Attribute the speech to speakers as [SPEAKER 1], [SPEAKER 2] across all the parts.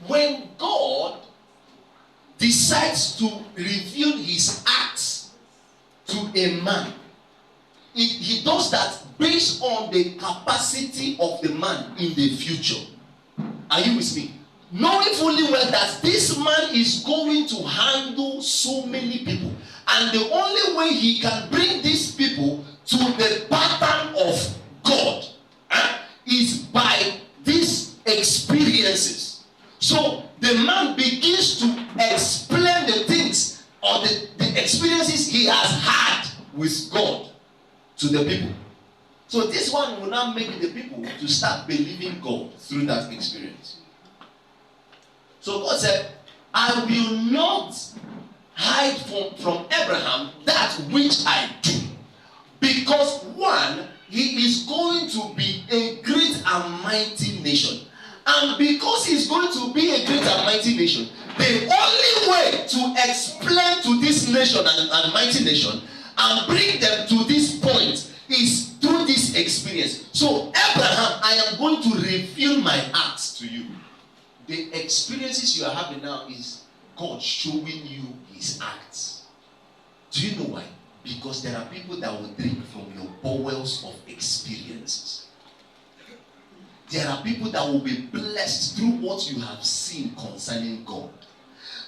[SPEAKER 1] when God decides to reveal his acts to a man, he does that based on the capacity of the man in the future. Are you with me? Knowing fully well that this man is going to handle so many people, and the only way he can bring these people to the pattern of God is by these experiences. So the man begins to explain the things or the experiences he has had with God to the people. So this one will now make the people to start believing God through that experience. So God said, I will not hide from Abraham that which I do. Because one, he is going to be a great and mighty nation. And because he's going to be a great and mighty nation, the only way to explain to this nation and mighty nation and bring them to this point is through this experience. So Abraham, I am going to reveal my acts to you. The experiences you are having now is God showing you his acts. Do you know why? Because there are people that will drink from your bowels of experiences. There are people that will be blessed through what you have seen concerning God.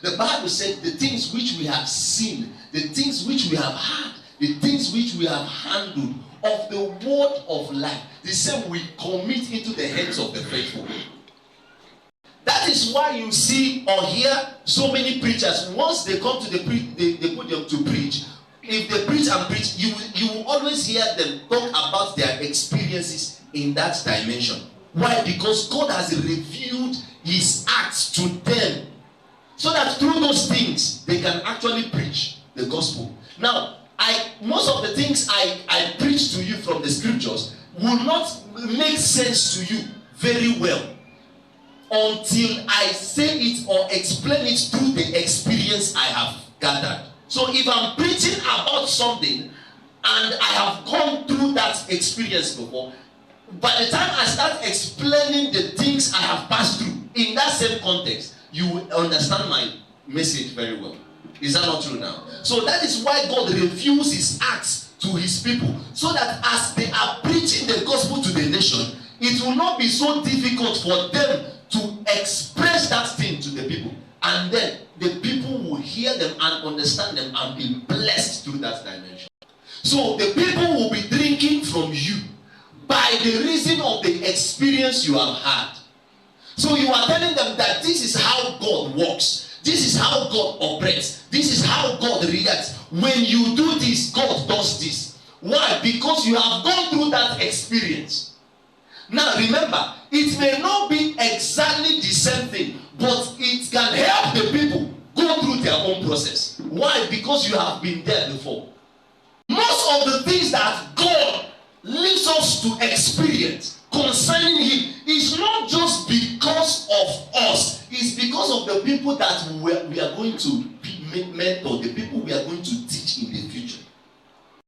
[SPEAKER 1] The Bible said the things which we have seen, the things which we have heard, the things which we have handled of the word of life, the same we commit into the hands of the faithful. That is why you see or hear so many preachers. Once they come to the they put them to preach. If they preach and preach, you will always hear them talk about their experiences in that dimension. Why? Because God has revealed his acts to them, so that through those things they can actually preach the gospel. Now, most of the things I preach to you from the scriptures will not make sense to you very well until I say it or explain it through the experience I have gathered. So if I'm preaching about something and I have gone through that experience before, by the time I start explaining the things I have passed through in that same context, you will understand my message very well. Is that not true now? So that is why God reveals his acts to his people, so that as they are preaching the gospel to the nation, it will not be so difficult for them to express that thing to the people. And then the people will hear them and understand them and be blessed through that dimension. So the people will be drinking from you by the reason of the experience you have had. So you are telling them that this is how God works. This is how God operates. This is how God reacts. When you do this, God does this. Why? Because you have gone through that experience. Now remember, it may not be exactly the same thing, but it can help the people go through their own process. Why? Because you have been there before. Most of the things that God leads us to experience concerning him is not just because of us, it's because of the people that we are going to mentor, the people we are going to teach.